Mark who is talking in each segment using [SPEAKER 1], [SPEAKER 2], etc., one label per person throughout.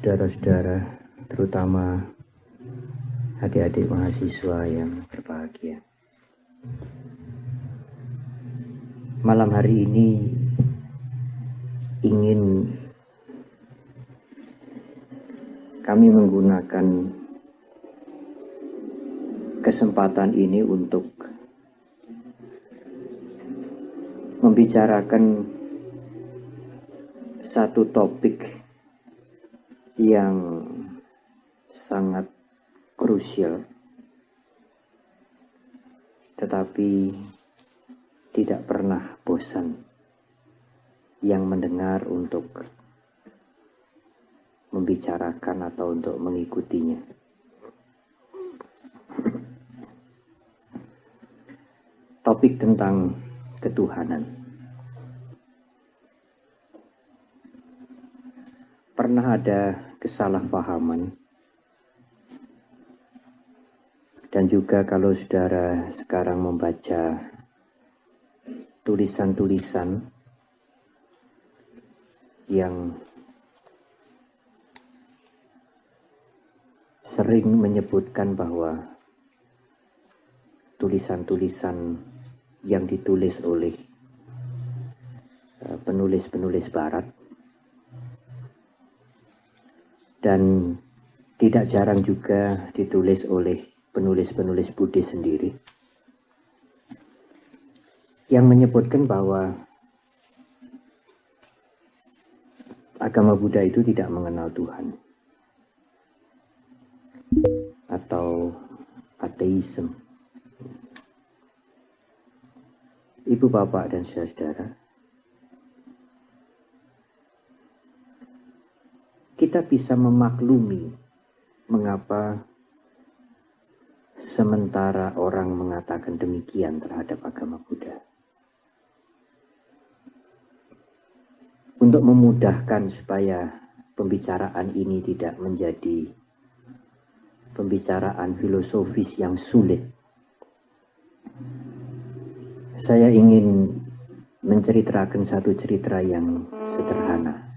[SPEAKER 1] saudara-saudara, terutama adik-adik mahasiswa yang berbahagia. Malam hari ini ingin kami menggunakan kesempatan ini untuk membicarakan satu topik yang sangat krusial, tetapi tidak pernah bosan yang mendengar untuk membicarakan atau untuk mengikutinya. Topik tentang ketuhanan. Pernah ada kesalahpahaman, dan juga kalau saudara sekarang membaca tulisan-tulisan yang sering menyebutkan bahwa tulisan-tulisan yang ditulis oleh penulis-penulis barat, dan tidak jarang juga ditulis oleh penulis-penulis Buddhis sendiri, yang menyebutkan bahwa agama Buddha itu tidak mengenal Tuhan, atau ateisme. Ibu, bapak, dan saudara, kita bisa memaklumi mengapa sementara orang mengatakan demikian terhadap agama Buddha. Untuk memudahkan supaya pembicaraan ini tidak menjadi pembicaraan filosofis yang sulit, saya ingin menceritakan satu cerita yang sederhana,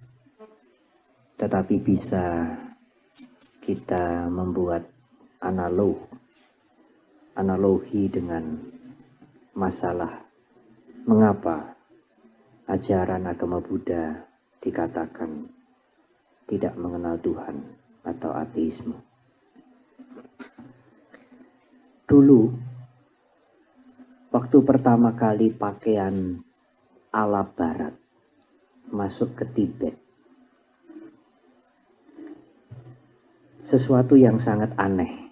[SPEAKER 1] tetapi bisa kita membuat analogi dengan masalah mengapa ajaran agama Buddha dikatakan tidak mengenal Tuhan atau ateisme. Dulu, waktu pertama kali pakaian ala barat masuk ke Tibet, sesuatu yang sangat aneh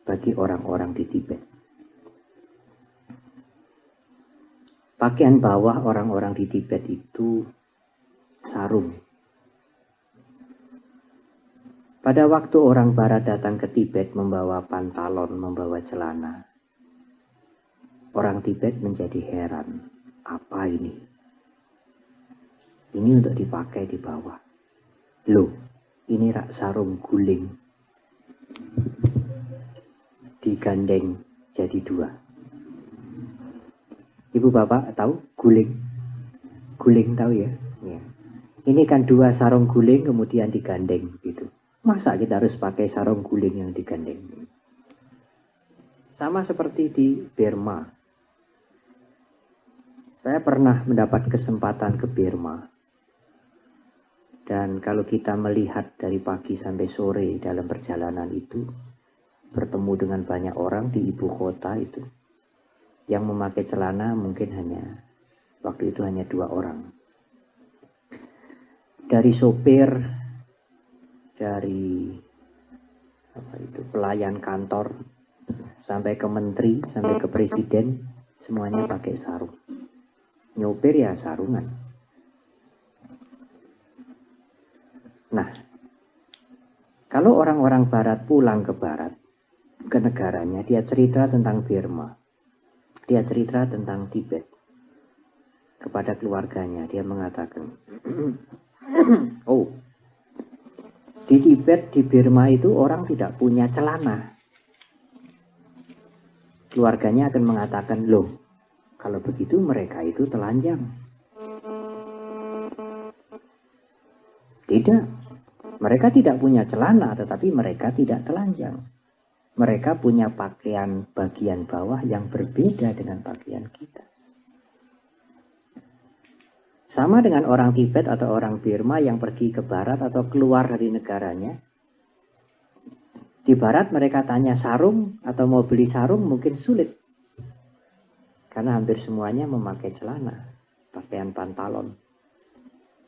[SPEAKER 1] bagi orang-orang di Tibet. Pakaian bawah orang-orang di Tibet itu sarung. Pada waktu orang barat datang ke Tibet membawa pantalon, membawa celana, orang Tibet menjadi heran. Apa ini? Ini untuk dipakai di bawah. Loh, ini rak sarung guling, digandeng jadi dua. Ibu bapak tahu guling? Guling tahu ya? Ya. Ini kan dua sarung guling kemudian digandeng gitu. Masa kita harus pakai sarung guling yang digandeng? Sama seperti di Burma. Saya pernah mendapat kesempatan ke Burma. Dan kalau kita melihat dari pagi sampai sore dalam perjalanan itu, bertemu dengan banyak orang di ibu kota itu, yang memakai celana mungkin waktu itu hanya 2 orang. Dari sopir, dari pelayan kantor, sampai ke menteri, sampai ke presiden, semuanya pakai sarung. Nyopir ya sarungan. Nah, kalau orang-orang barat pulang ke barat, ke negaranya, dia cerita tentang Burma, dia cerita tentang Tibet kepada keluarganya. Dia mengatakan, oh, di Tibet, di Burma itu orang tidak punya celana. Keluarganya akan mengatakan, loh, kalau begitu mereka itu telanjang. Tidak. Mereka tidak punya celana, tetapi mereka tidak telanjang. Mereka punya pakaian bagian bawah yang berbeda dengan pakaian kita. Sama dengan orang Tibet atau orang Burma yang pergi ke barat atau keluar dari negaranya. Di barat mereka tanya sarung atau mau beli sarung mungkin sulit. Karena hampir semuanya memakai celana, pakaian pantalon.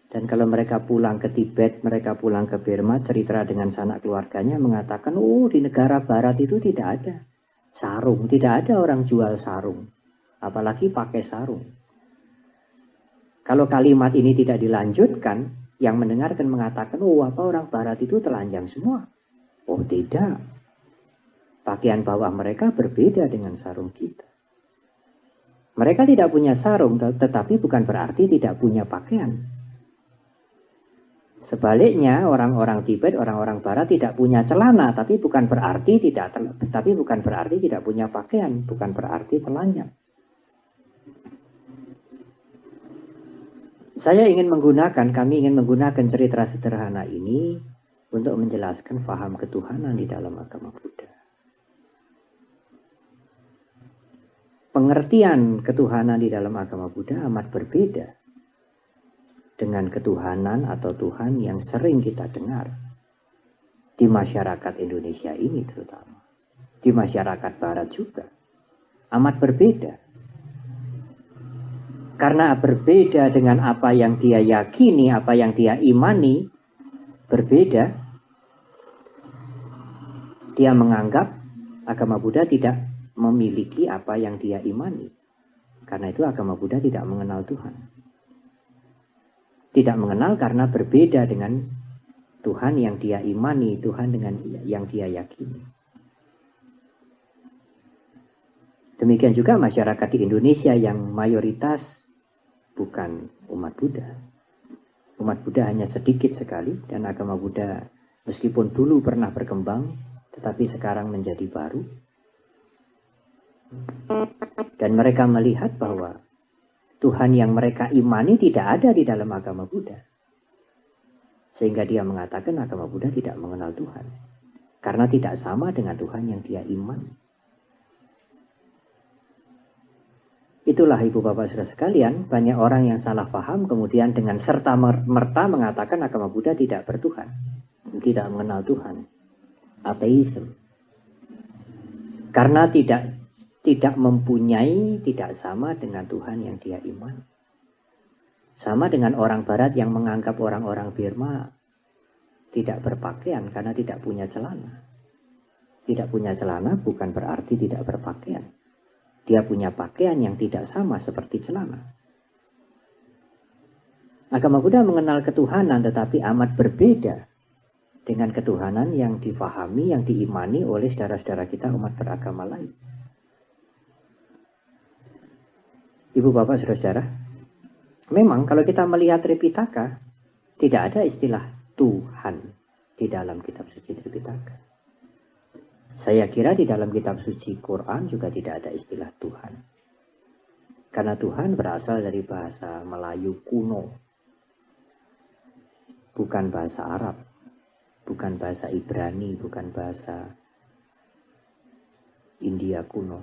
[SPEAKER 1] Dan kalau mereka pulang ke Tibet, mereka pulang ke Burma, cerita dengan sanak keluarganya mengatakan, oh di negara barat itu tidak ada sarung, tidak ada orang jual sarung. Apalagi pakai sarung. Kalau kalimat ini tidak dilanjutkan, yang mendengarkan mengatakan, oh apa orang barat itu telanjang semua. Oh tidak. Pakaian bawah mereka berbeda dengan sarung kita. Mereka tidak punya sarung, tetapi bukan berarti tidak punya pakaian. Sebaliknya, orang-orang Tibet, orang-orang Barat tidak punya celana, tapi bukan berarti tidak punya pakaian, bukan berarti telanjang. Kami ingin menggunakan cerita sederhana ini untuk menjelaskan faham ketuhanan di dalam agama Buddha. Pengertian ketuhanan di dalam agama Buddha amat berbeda dengan ketuhanan atau Tuhan yang sering kita dengar di masyarakat Indonesia ini terutama. Di masyarakat Barat juga. Amat berbeda. Karena berbeda dengan apa yang dia yakini, apa yang dia imani, berbeda. Dia menganggap agama Buddha tidak memiliki apa yang dia imani. Karena itu agama Buddha tidak mengenal Tuhan. Tidak mengenal karena berbeda dengan Tuhan yang dia imani, Tuhan dengan yang dia yakini. Demikian juga masyarakat di Indonesia yang mayoritas bukan umat Buddha. Umat Buddha hanya sedikit sekali dan agama Buddha meskipun dulu pernah berkembang tetapi sekarang menjadi baru. Dan mereka melihat bahwa Tuhan yang mereka imani tidak ada di dalam agama Buddha. Sehingga dia mengatakan agama Buddha tidak mengenal Tuhan. Karena tidak sama dengan Tuhan yang dia imani. Itulah Ibu Bapak Saudara sekalian, banyak orang yang salah paham kemudian dengan serta-merta mengatakan agama Buddha tidak bertuhan. Tidak mengenal Tuhan. Ateisme. Karena tidak mempunyai, tidak sama dengan Tuhan yang dia imani. Sama dengan orang Barat yang menganggap orang-orang Burma tidak berpakaian karena tidak punya celana. Tidak punya celana bukan berarti tidak berpakaian. Dia punya pakaian yang tidak sama seperti celana. Agama Buddha mengenal ketuhanan tetapi amat berbeda dengan ketuhanan yang difahami, yang diimani oleh saudara-saudara kita umat beragama lain. Ibu bapak saudara-saudara, memang kalau kita melihat Tripitaka, tidak ada istilah Tuhan di dalam kitab suci Tripitaka. Saya kira di dalam kitab suci Quran juga tidak ada istilah Tuhan. Karena Tuhan berasal dari bahasa Melayu kuno. Bukan bahasa Arab, bukan bahasa Ibrani, bukan bahasa India kuno.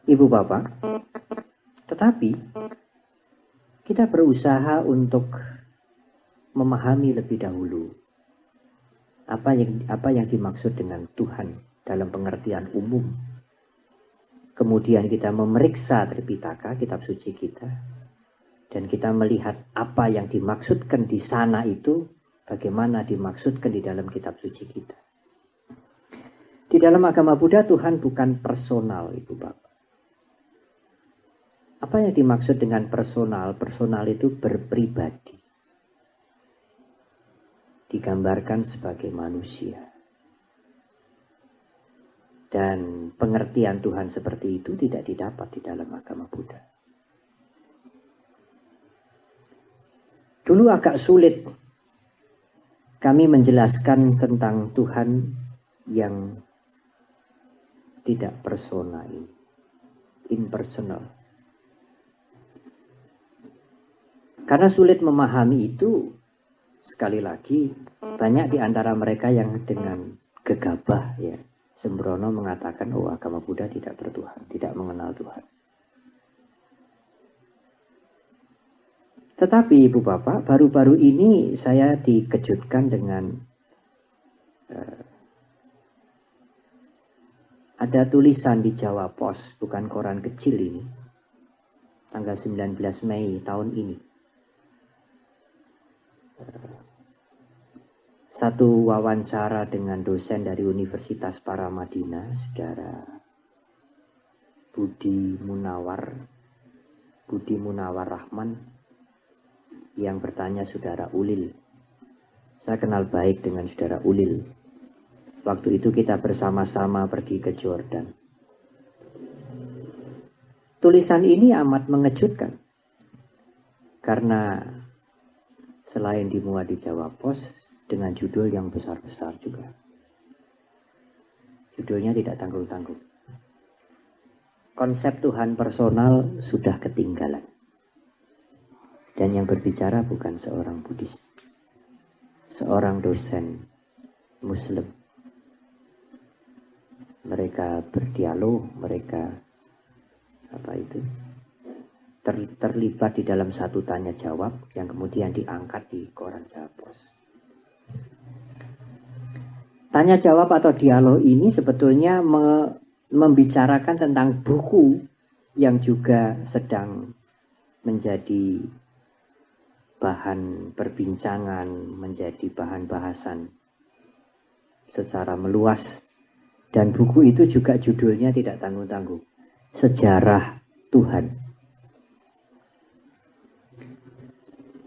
[SPEAKER 1] Ibu bapak, tetapi kita berusaha untuk memahami lebih dahulu apa yang dimaksud dengan Tuhan dalam pengertian umum. Kemudian kita memeriksa Tripitaka, kitab suci kita, dan kita melihat apa yang dimaksudkan di sana itu, bagaimana dimaksudkan di dalam kitab suci kita. Di dalam agama Buddha Tuhan bukan personal, Ibu Bapak. Apa yang dimaksud dengan personal? Personal itu berpribadi. Digambarkan sebagai manusia. Dan pengertian Tuhan seperti itu tidak didapat di dalam agama Buddha. Dulu agak sulit kami menjelaskan tentang Tuhan yang tidak personal, impersonal. Karena sulit memahami itu, sekali lagi, banyak di antara mereka yang dengan gegabah ya, sembrono mengatakan, oh agama Buddha tidak bertuhan, tidak mengenal Tuhan. Tetapi Ibu Bapak, baru-baru ini saya dikejutkan dengan ada tulisan di Jawa Pos, bukan koran kecil ini, tanggal 19 Mei tahun ini. Satu wawancara dengan dosen dari Universitas Paramadina, Saudara Budi Munawar Rahman, yang bertanya Saudara Ulil. Saya kenal baik dengan Saudara Ulil. Waktu itu kita bersama-sama pergi ke Jordan. Tulisan ini amat mengejutkan. Karena selain dimuat di Jawa Pos, dengan judul yang besar-besar juga. Judulnya tidak tanggung-tanggung. Konsep Tuhan personal sudah ketinggalan. Dan yang berbicara bukan seorang Buddhis. Seorang dosen Muslim. Mereka berdialog, mereka terlibat di dalam satu tanya jawab yang kemudian diangkat di koran Jawa Pos. Tanya jawab atau dialog ini sebetulnya membicarakan tentang buku yang juga sedang menjadi bahan perbincangan, menjadi bahan bahasan secara meluas. Dan buku itu juga judulnya tidak tanggung-tanggung, Sejarah Tuhan.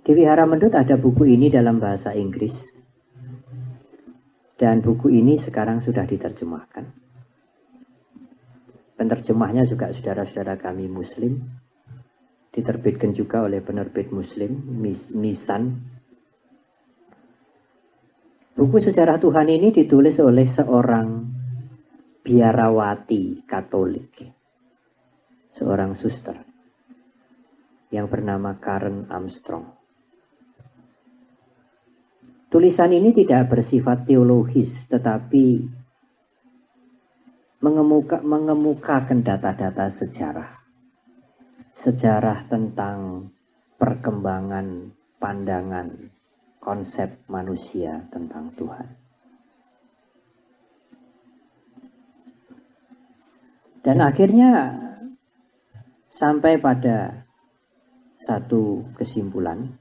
[SPEAKER 1] Di Wihara Mendut ada buku ini dalam bahasa Inggris. Dan buku ini sekarang sudah diterjemahkan. Penerjemahnya juga saudara-saudara kami Muslim. Diterbitkan juga oleh penerbit Muslim, Misan. Buku Sejarah Tuhan ini ditulis oleh seorang biarawati Katolik. Seorang suster yang bernama Karen Armstrong. Tulisan ini tidak bersifat teologis, tetapi mengemukakan data-data sejarah. Sejarah tentang perkembangan pandangan konsep manusia tentang Tuhan. Dan akhirnya sampai pada satu kesimpulan,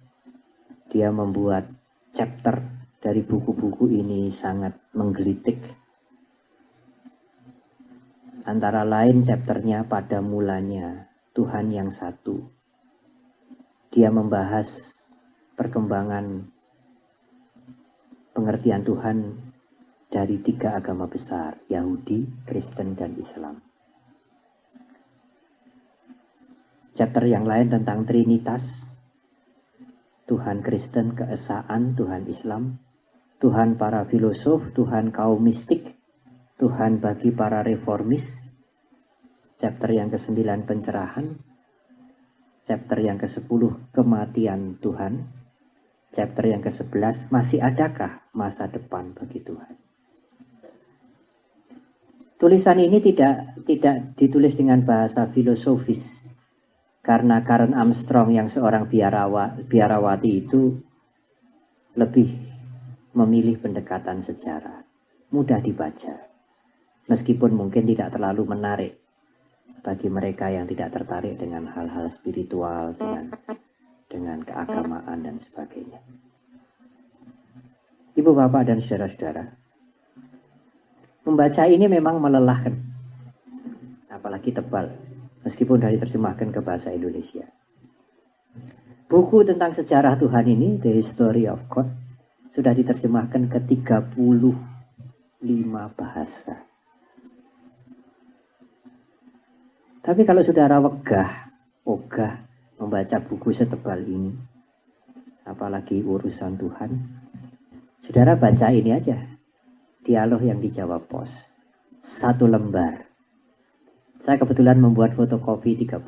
[SPEAKER 1] dia membuat chapter dari buku-buku ini sangat menggelitik. Antara lain chapternya pada mulanya Tuhan yang satu. Dia membahas perkembangan pengertian Tuhan dari 3 agama besar, Yahudi, Kristen, dan Islam. Chapter yang lain tentang Trinitas, Tuhan Kristen, keesaan, Tuhan Islam, Tuhan para filosof, Tuhan kaum mistik, Tuhan bagi para reformis. Chapter yang ke-9 pencerahan, chapter yang ke-10 kematian Tuhan, chapter yang ke-11 masih adakah masa depan bagi Tuhan. Tulisan ini tidak ditulis dengan bahasa filosofis. Karena Karen Armstrong yang seorang biarawati itu lebih memilih pendekatan sejarah. Mudah dibaca. Meskipun mungkin tidak terlalu menarik bagi mereka yang tidak tertarik dengan hal-hal spiritual, dengan keagamaan dan sebagainya. Ibu bapak dan saudara-saudara, membaca ini memang melelahkan. Apalagi tebal. Meskipun sudah diterjemahkan ke bahasa Indonesia. Buku tentang sejarah Tuhan ini, The History of God, sudah diterjemahkan ke 35 bahasa. Tapi kalau saudara ogah membaca buku setebal ini, apalagi urusan Tuhan, saudara baca ini aja, dialog yang di Jawa Pos, 1 lembar. Saya kebetulan membuat fotokopi 30.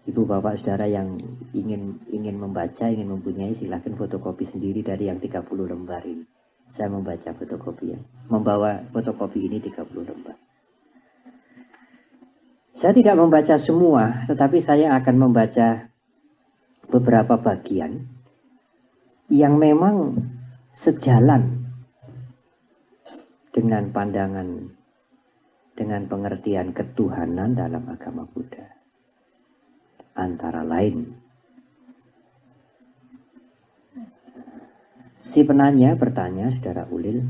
[SPEAKER 1] Ibu bapak saudara yang ingin membaca, ingin mempunyai, silahkan fotokopi sendiri dari yang 30 lembar ini. Saya membaca fotokopi ya, membawa fotokopi ini 30 lembar. Saya tidak membaca semua, tetapi saya akan membaca beberapa bagian yang memang sejalan dengan pandangan, dengan pengertian ketuhanan dalam agama Buddha. Antara lain, si penanya bertanya, saudara Ulil,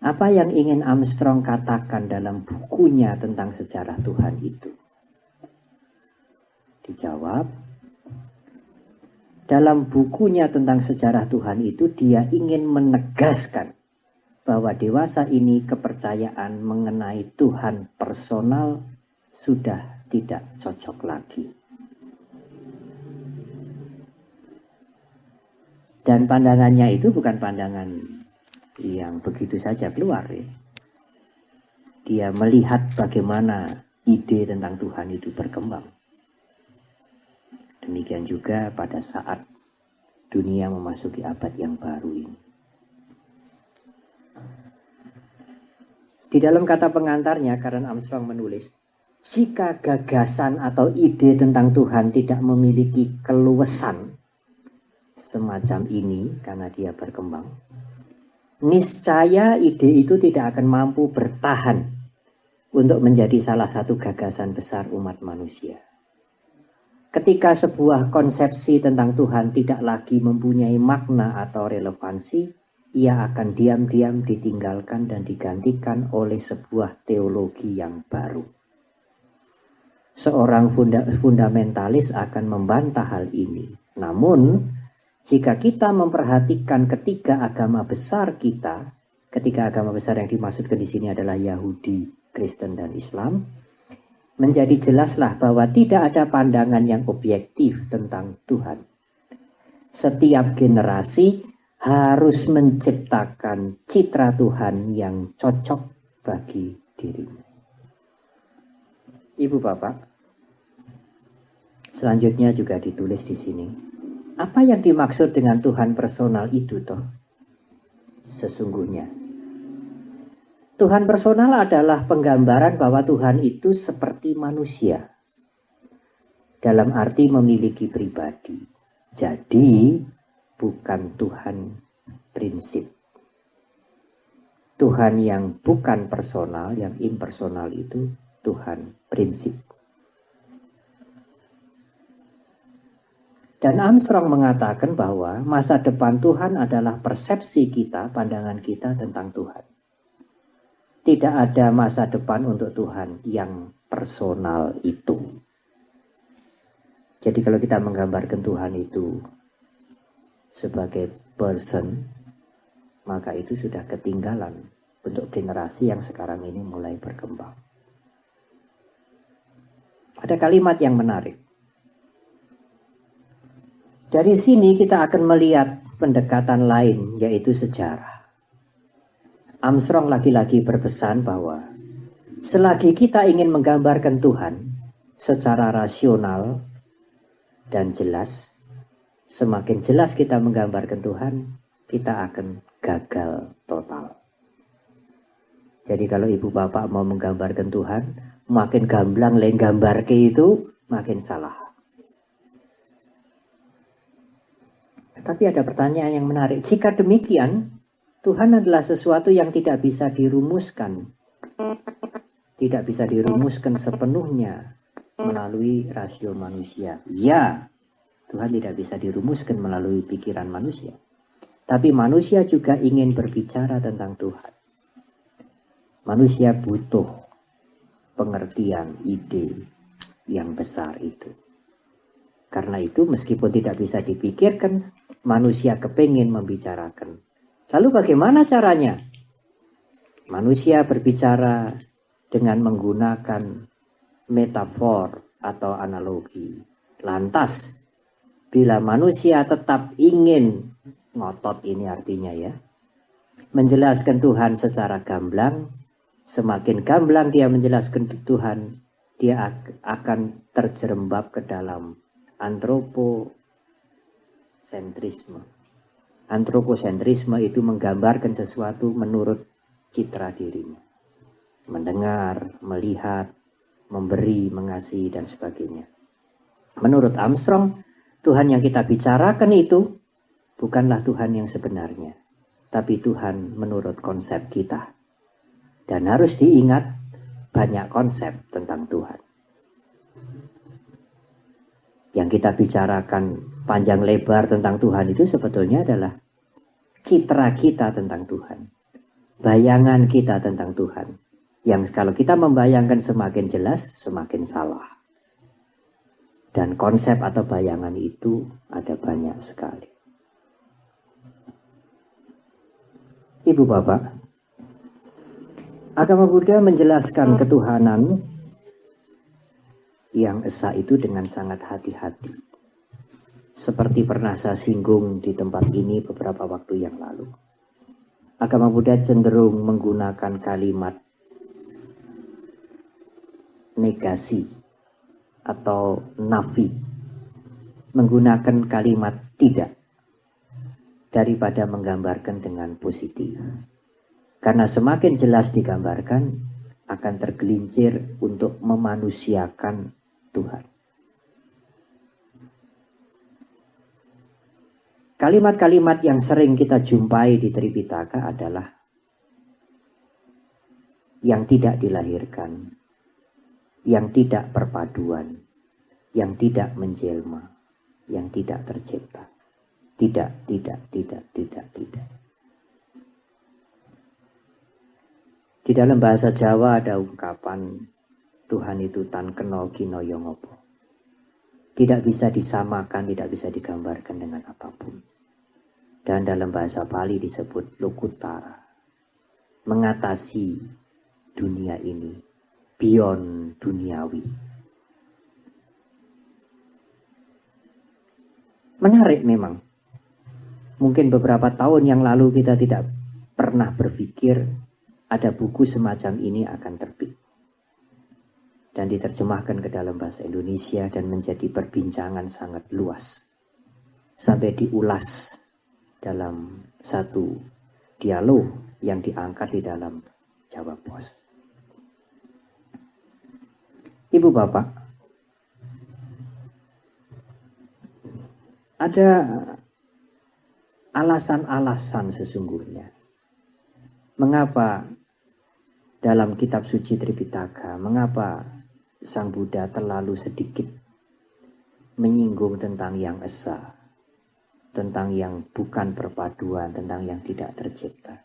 [SPEAKER 1] apa yang ingin Armstrong katakan dalam bukunya tentang sejarah Tuhan itu? Dijawab, dalam bukunya tentang sejarah Tuhan itu dia ingin menegaskan bahwa dewasa ini kepercayaan mengenai Tuhan personal sudah tidak cocok lagi. Dan pandangannya itu bukan pandangan yang begitu saja keluar ya. Dia melihat bagaimana ide tentang Tuhan itu berkembang. Demikian juga pada saat dunia memasuki abad yang baru ini. Di dalam kata pengantarnya, Karen Armstrong menulis, jika gagasan atau ide tentang Tuhan tidak memiliki keluasan semacam ini karena dia berkembang, niscaya ide itu tidak akan mampu bertahan untuk menjadi salah satu gagasan besar umat manusia. Ketika sebuah konsepsi tentang Tuhan tidak lagi mempunyai makna atau relevansi, ia akan diam-diam ditinggalkan dan digantikan oleh sebuah teologi yang baru. Seorang fundamentalis akan membantah hal ini. Namun, jika kita memperhatikan ketiga agama besar kita, ketiga agama besar yang dimaksudkan di sini adalah Yahudi, Kristen, dan Islam, menjadi jelaslah bahwa tidak ada pandangan yang objektif tentang Tuhan. Setiap generasi harus menciptakan citra Tuhan yang cocok bagi dirinya. Ibu bapak, selanjutnya juga ditulis di sini. Apa yang dimaksud dengan Tuhan personal itu toh? Sesungguhnya Tuhan personal adalah penggambaran bahwa Tuhan itu seperti manusia. Dalam arti memiliki pribadi. Jadi bukan Tuhan prinsip. Tuhan yang bukan personal, yang impersonal itu Tuhan prinsip. Dan Armstrong mengatakan bahwa masa depan Tuhan adalah persepsi kita, pandangan kita tentang Tuhan. Tidak ada masa depan untuk Tuhan yang personal itu. Jadi kalau kita menggambarkan Tuhan itu sebagai person, maka itu sudah ketinggalan untuk generasi yang sekarang ini mulai berkembang. Ada kalimat yang menarik. Dari sini kita akan melihat pendekatan lain, yaitu sejarah. Armstrong lagi-lagi berpesan bahwa selagi kita ingin menggambarkan Tuhan secara rasional dan jelas, semakin jelas kita menggambarkan Tuhan, kita akan gagal total. Jadi kalau ibu bapak mau menggambarkan Tuhan, makin gamblang gambar ke itu, makin salah. Tapi ada pertanyaan yang menarik. Jika demikian, Tuhan adalah sesuatu yang tidak bisa dirumuskan. Tidak bisa dirumuskan sepenuhnya melalui rasio manusia. Ya, Tuhan tidak bisa dirumuskan melalui pikiran manusia. Tapi manusia juga ingin berbicara tentang Tuhan. Manusia butuh pengertian, ide yang besar itu. Karena itu meskipun tidak bisa dipikirkan, manusia kepingin membicarakan. Lalu bagaimana caranya? Manusia berbicara dengan menggunakan metafor atau analogi. Lantas, bila manusia tetap ingin, ngotot ini artinya ya, menjelaskan Tuhan secara gamblang, semakin gamblang dia menjelaskan Tuhan, dia akan terjerembab ke dalam antroposentrisme. Antroposentrisme itu menggambarkan sesuatu menurut citra dirinya. Mendengar, melihat, memberi, mengasihi, dan sebagainya. Menurut Armstrong, Tuhan yang kita bicarakan itu bukanlah Tuhan yang sebenarnya, tapi Tuhan menurut konsep kita. Dan harus diingat, banyak konsep tentang Tuhan. Yang kita bicarakan panjang lebar tentang Tuhan itu sebetulnya adalah citra kita tentang Tuhan. Bayangan kita tentang Tuhan. Yang kalau kita membayangkan semakin jelas, semakin salah. Dan konsep atau bayangan itu ada banyak sekali. Ibu Bapak, agama Buddha menjelaskan ketuhanan yang esa itu dengan sangat hati-hati. Seperti pernah saya singgung di tempat ini beberapa waktu yang lalu. Agama Buddha cenderung menggunakan kalimat negasi atau nafi, menggunakan kalimat tidak daripada menggambarkan dengan positif. Karena semakin jelas digambarkan, akan tergelincir untuk memanusiakan Tuhan. Kalimat-kalimat yang sering kita jumpai di Tripitaka adalah yang tidak dilahirkan, yang tidak perpaduan, yang tidak menjelma, yang tidak tercipta. Tidak. Di dalam bahasa Jawa ada ungkapan Tuhan itu tan kena kina yongopo. Tidak bisa disamakan, tidak bisa digambarkan dengan apapun. Dan dalam bahasa Bali disebut lokutara. Mengatasi dunia ini, beyond duniawi. Menarik memang. Mungkin beberapa tahun yang lalu kita tidak pernah berpikir ada buku semacam ini akan terbit. Dan diterjemahkan ke dalam bahasa Indonesia dan menjadi perbincangan sangat luas. Sampai diulas dalam satu dialog yang diangkat di dalam Jawa Pos. Ibu Bapak, ada alasan-alasan sesungguhnya. Mengapa dalam kitab suci Tripitaka, mengapa Sang Buddha terlalu sedikit menyinggung tentang yang esa, tentang yang bukan perpaduan, tentang yang tidak tercipta.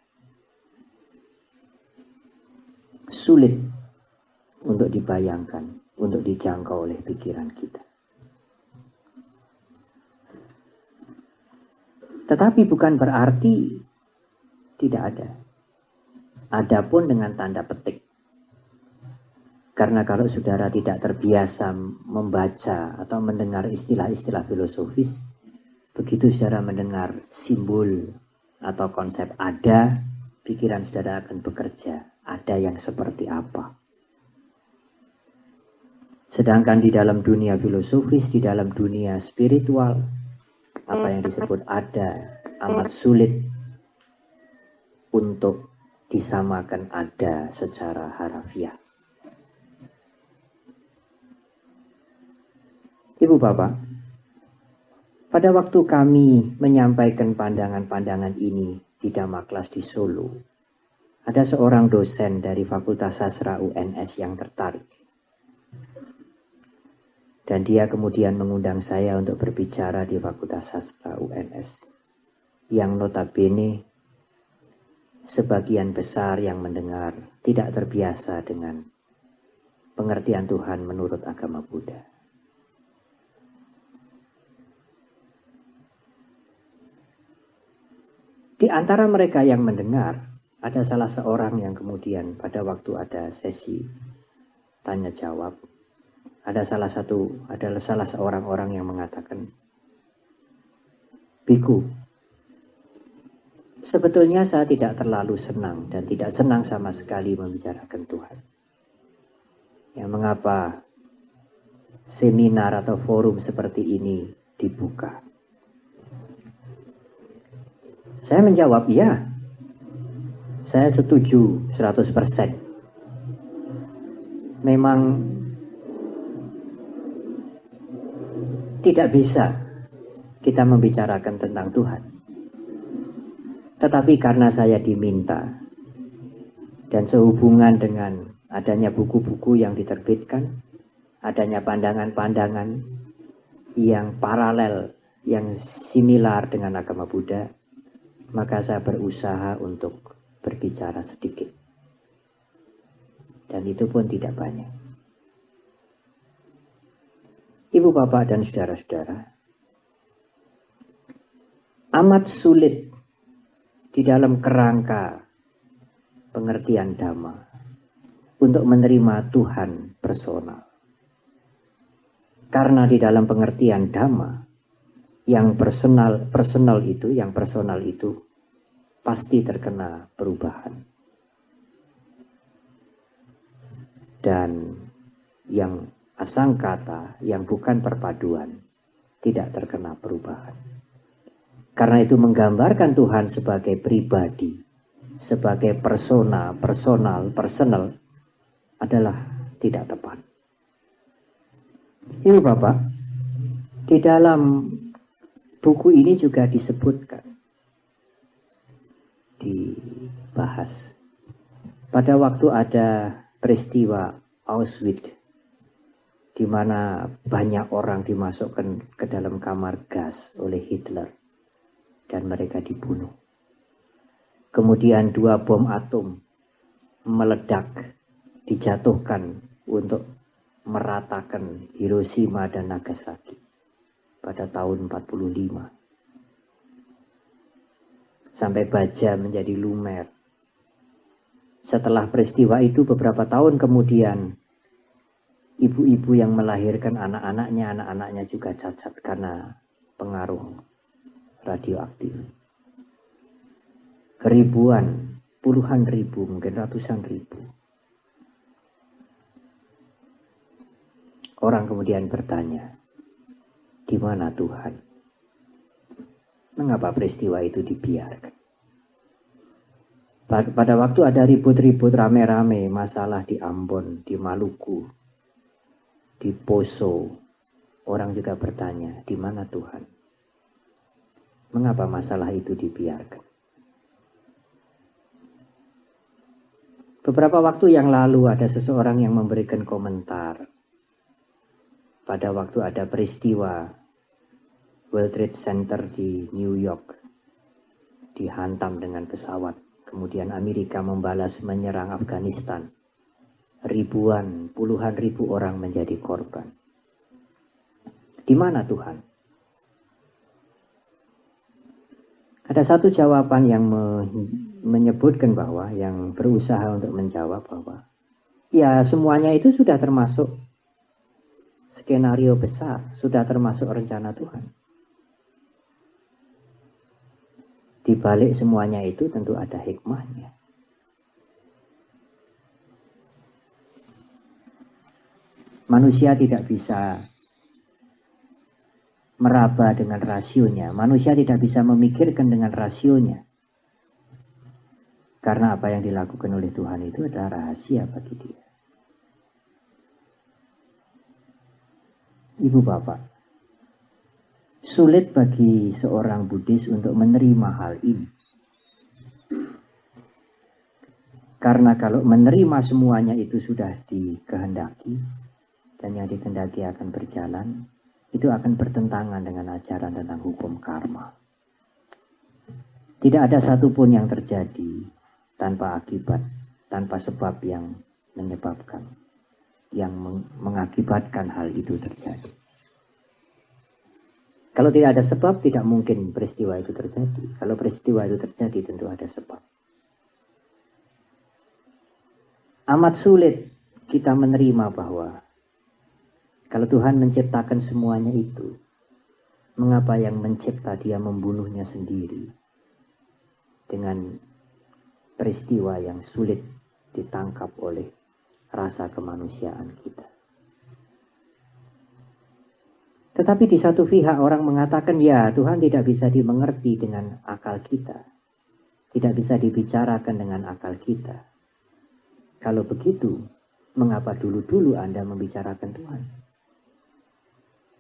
[SPEAKER 1] Sulit untuk dibayangkan, untuk dijangkau oleh pikiran kita. Tetapi bukan berarti tidak ada. Adapun dengan tanda petik. Karena kalau saudara tidak terbiasa membaca atau mendengar istilah-istilah filosofis, begitu saudara mendengar simbol atau konsep ada, pikiran saudara akan bekerja. Ada yang seperti apa? Sedangkan di dalam dunia filosofis, di dalam dunia spiritual, apa yang disebut ada amat sulit untuk disamakan ada secara harafiah. Ibu Bapak, pada waktu kami menyampaikan pandangan-pandangan ini di Damaklas di Solo, ada seorang dosen dari Fakultas Sastra UNS yang tertarik. Dan dia kemudian mengundang saya untuk berbicara di Fakultas Sastra UNS. Yang notabene sebagian besar yang mendengar tidak terbiasa dengan pengertian Tuhan menurut agama Buddha. Di antara mereka yang mendengar, ada salah seorang yang kemudian pada waktu ada sesi tanya jawab, ada salah seorang orang yang mengatakan, Biku, sebetulnya saya tidak terlalu senang dan tidak senang sama sekali membicarakan Tuhan. Ya, mengapa seminar atau forum seperti ini dibuka? Saya menjawab, ya, saya setuju 100%. Memang tidak bisa kita membicarakan tentang Tuhan. Tetapi karena saya diminta dan sehubungan dengan adanya buku-buku yang diterbitkan, adanya pandangan-pandangan yang paralel, yang similar dengan agama Buddha, maka saya berusaha untuk berbicara sedikit. Dan itu pun tidak banyak. Ibu, bapak, dan saudara-saudara, amat sulit di dalam kerangka pengertian Dhamma untuk menerima Tuhan personal. Karena di dalam pengertian Dhamma, yang personal itu pasti terkena perubahan. Dan yang asangkata, yang bukan perpaduan, tidak terkena perubahan. Karena itu menggambarkan Tuhan sebagai pribadi, sebagai personal adalah tidak tepat. Ibu bapak, di dalam buku ini juga disebutkan, dibahas, pada waktu ada peristiwa Auschwitz, di mana banyak orang dimasukkan ke dalam kamar gas oleh Hitler dan mereka dibunuh. Kemudian 2 bom atom meledak, dijatuhkan untuk meratakan Hiroshima dan Nagasaki pada tahun 45. Sampai baja menjadi lumer. Setelah peristiwa itu beberapa tahun kemudian, ibu-ibu yang melahirkan anak-anaknya juga cacat karena pengaruh radioaktif. Ribuan, puluhan ribu, mungkin ratusan ribu. Orang kemudian bertanya, di mana Tuhan? Mengapa peristiwa itu dibiarkan? Pada waktu ada ribut-ribut rame-rame masalah di Ambon, di Maluku, di Poso, orang juga bertanya, di mana Tuhan? Mengapa masalah itu dibiarkan? Beberapa waktu yang lalu ada seseorang yang memberikan komentar. Pada waktu ada peristiwa World Trade Center di New York dihantam dengan pesawat. Kemudian Amerika membalas menyerang Afghanistan. Ribuan, puluhan ribu orang menjadi korban. Di mana Tuhan? Ada satu jawaban yang menyebutkan bahwa, yang berusaha untuk menjawab bahwa, ya semuanya itu sudah termasuk skenario besar, sudah termasuk rencana Tuhan. Di balik semuanya itu tentu ada hikmahnya. Manusia tidak bisa meraba dengan rasionya. Manusia tidak bisa memikirkan dengan rasionya. Karena apa yang dilakukan oleh Tuhan itu adalah rahasia bagi dia. Ibu bapak, sulit bagi seorang Buddhis untuk menerima hal ini. Karena kalau menerima semuanya itu sudah dikehendaki, dan yang dikehendaki akan berjalan, itu akan bertentangan dengan ajaran tentang hukum karma. Tidak ada satupun yang terjadi tanpa akibat, tanpa sebab yang menyebabkan, yang mengakibatkan hal itu terjadi. Kalau tidak ada sebab, tidak mungkin peristiwa itu terjadi. Kalau peristiwa itu terjadi, tentu ada sebab. Amat sulit kita menerima bahwa kalau Tuhan menciptakan semuanya itu, mengapa yang mencipta dia membunuhnya sendiri dengan peristiwa yang sulit ditangkap oleh rasa kemanusiaan kita. Tetapi di satu pihak orang mengatakan, ya Tuhan tidak bisa dimengerti dengan akal kita. Tidak bisa dibicarakan dengan akal kita. Kalau begitu, mengapa dulu-dulu Anda membicarakan Tuhan?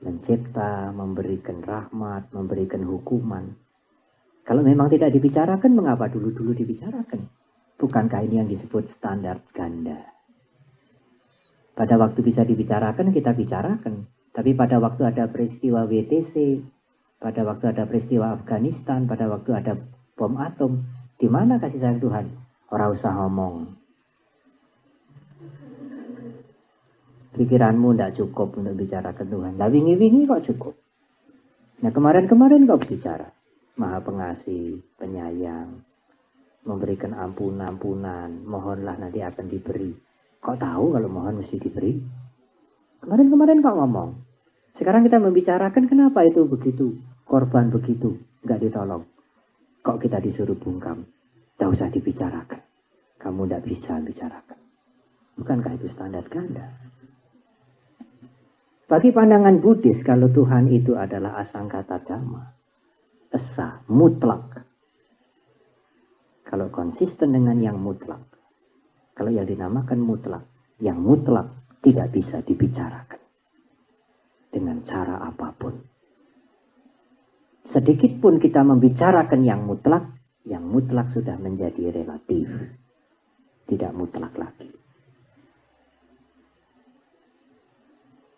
[SPEAKER 1] Mencipta, memberikan rahmat, memberikan hukuman. Kalau memang tidak dibicarakan, mengapa dulu-dulu dibicarakan? Bukankah ini yang disebut standar ganda? Pada waktu bisa dibicarakan, kita bicarakan. Tapi pada waktu ada peristiwa WTC, pada waktu ada peristiwa Afghanistan, pada waktu ada bom atom, di mana kasih sayang Tuhan? Ora usah ngomong. Pikiranmu tidak cukup untuk bicara ke Tuhan. Nah, wingi-wingi kok cukup. Nah, kemarin-kemarin kok bicara. Maha pengasih, penyayang, memberikan ampunan, mohonlah nanti akan diberi. Kok tahu kalau mohon mesti diberi? Kemarin-kemarin kok ngomong. Sekarang kita membicarakan kenapa itu begitu. Korban begitu, nggak ditolong. Kok kita disuruh bungkam? Tidak usah dibicarakan. Kamu tidak bisa bicarakan. Bukankah itu standar ganda? Bagi pandangan Buddhis, kalau Tuhan itu adalah asangkata dhamma, esa, mutlak. Kalau konsisten dengan yang mutlak, kalau yang dinamakan mutlak, yang mutlak tidak bisa dibicarakan dengan cara apapun. Sedikit pun kita membicarakan yang mutlak sudah menjadi relatif, tidak mutlak lagi.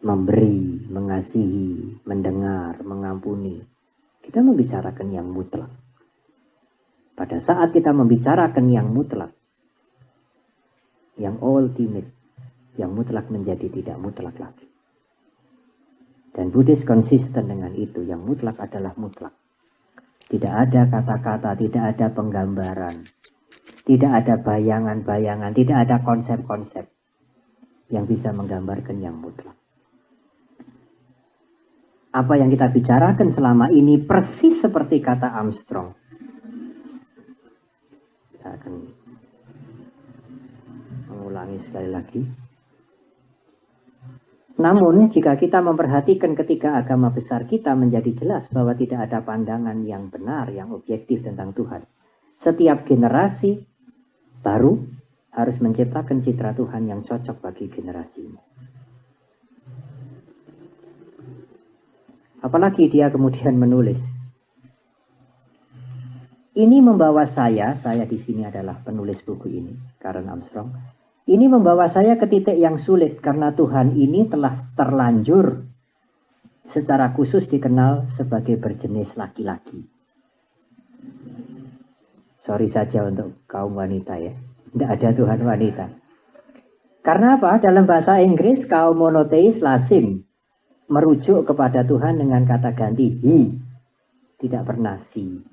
[SPEAKER 1] Memberi, mengasihi, mendengar, mengampuni. Kita membicarakan yang mutlak. Pada saat kita membicarakan yang mutlak, yang ultimate, yang mutlak menjadi tidak mutlak lagi. Dan Buddhis konsisten dengan itu, yang mutlak adalah mutlak. Tidak ada kata-kata, tidak ada penggambaran, tidak ada bayangan-bayangan, tidak ada konsep-konsep yang bisa menggambarkan yang mutlak. Apa yang kita bicarakan selama ini persis seperti kata Armstrong. Saya akan mengulangi sekali lagi. Namun jika kita memperhatikan ketiga agama besar kita, menjadi jelas bahwa tidak ada pandangan yang benar, yang objektif tentang Tuhan. Setiap generasi baru harus menciptakan citra Tuhan yang cocok bagi generasinya. Apalagi dia kemudian menulis. Ini membawa saya di sini adalah penulis buku ini, Karen Armstrong. Ini membawa saya ke titik yang sulit karena Tuhan ini telah terlanjur secara khusus dikenal sebagai berjenis laki-laki. Sorry saja untuk kaum wanita ya, tidak ada Tuhan wanita. Karena apa? Dalam bahasa Inggris kaum monoteis lazim merujuk kepada Tuhan dengan kata ganti he, tidak pernah si.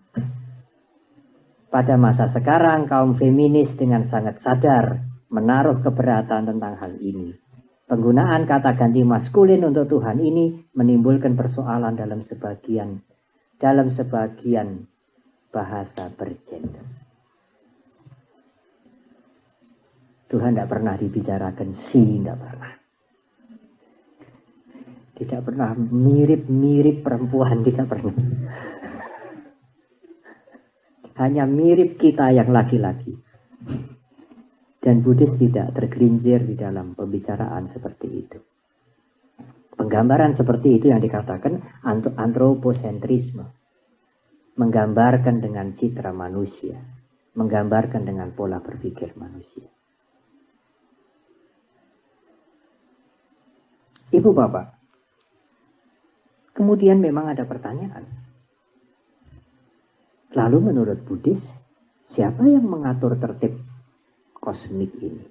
[SPEAKER 1] Pada masa sekarang kaum feminis dengan sangat sadar menaruh keberatan tentang hal ini. Penggunaan kata ganti maskulin untuk Tuhan ini menimbulkan persoalan dalam sebagian bahasa bergender. Tuhan tidak pernah dibicarakan si, tidak pernah. Tidak pernah mirip-mirip perempuan, tidak pernah. Hanya mirip kita yang laki-laki. Dan Buddhis tidak tergelincir di dalam pembicaraan seperti itu. Penggambaran seperti itu yang dikatakan antroposentrisme. Menggambarkan dengan citra manusia. Menggambarkan dengan pola berpikir manusia. Ibu bapak, kemudian memang ada pertanyaan. Lalu menurut Buddhis, siapa yang mengatur tertib kosmik ini?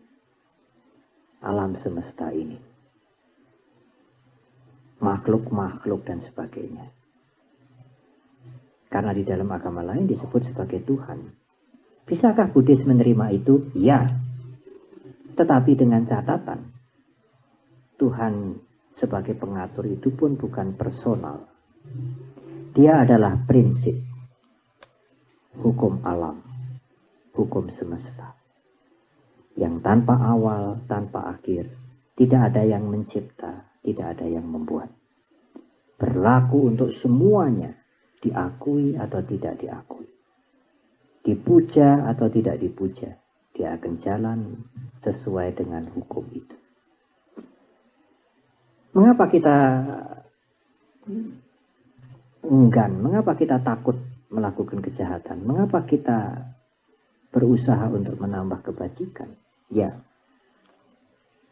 [SPEAKER 1] Alam semesta ini. Makhluk-makhluk dan sebagainya. Karena di dalam agama lain disebut sebagai Tuhan. Bisakah Buddhis menerima itu? Ya. Tetapi dengan catatan, Tuhan sebagai pengatur itu pun bukan personal. Dia adalah prinsip, hukum alam, hukum semesta. yang tanpa awal, tanpa akhir. Tidak ada yang mencipta, tidak ada yang membuat. Berlaku untuk semuanya, diakui atau tidak diakui. Dipuja atau tidak dipuja, dia akan jalan sesuai dengan hukum itu. Mengapa kita enggan? Mengapa kita takut melakukan kejahatan? Mengapa kita berusaha untuk menambah kebajikan? Ya,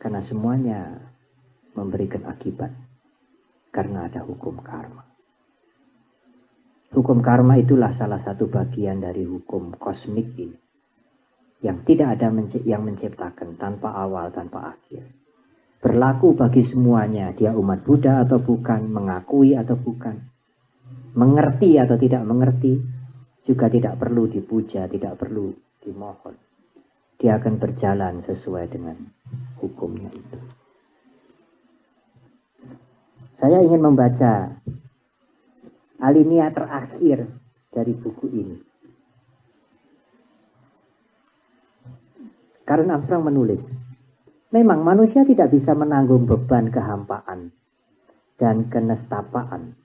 [SPEAKER 1] karena semuanya memberikan akibat. Karena ada hukum karma. Hukum karma itulah salah satu bagian dari hukum kosmik ini. Yang tidak ada yang menciptakan tanpa awal, tanpa akhir. Berlaku bagi semuanya, dia umat Buddha atau bukan, mengakui atau bukan, mengerti atau tidak mengerti, juga tidak perlu dipuja, tidak perlu dimohon. Dia akan berjalan sesuai dengan hukumnya itu. Saya ingin membaca alinea terakhir dari buku ini. Karen Armstrong menulis, memang manusia tidak bisa menanggung beban kehampaan dan kenestapaan.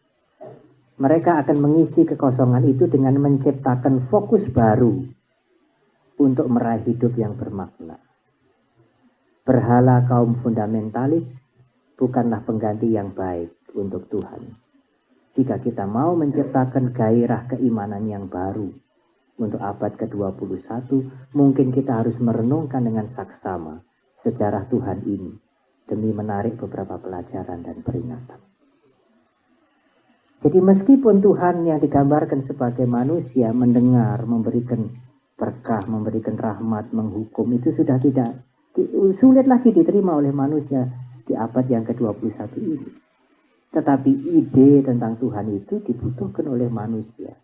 [SPEAKER 1] Mereka akan mengisi kekosongan itu dengan menciptakan fokus baru untuk meraih hidup yang bermakna. Berhala kaum fundamentalis bukanlah pengganti yang baik untuk Tuhan. Jika kita mau menciptakan gairah keimanan yang baru untuk abad ke-21, mungkin kita harus merenungkan dengan saksama sejarah Tuhan ini demi menarik beberapa pelajaran dan peringatan. Jadi meskipun Tuhan yang digambarkan sebagai manusia mendengar, memberikan berkah, memberikan rahmat, menghukum, itu sudah tidak sulit lagi diterima oleh manusia di abad yang ke-21 ini. Tetapi ide tentang Tuhan itu dibutuhkan oleh manusia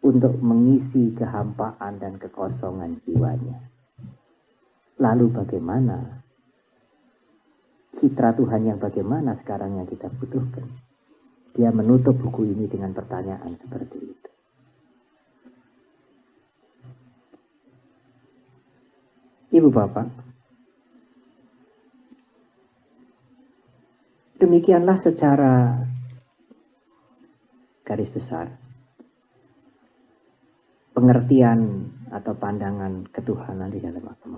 [SPEAKER 1] untuk mengisi kehampaan dan kekosongan jiwanya. Lalu bagaimana? Citra Tuhan yang bagaimana sekarang yang kita butuhkan? Dia menutup buku ini dengan pertanyaan seperti itu. Ibu Bapak, demikianlah secara garis besar pengertian atau pandangan ketuhanan di dalam agama.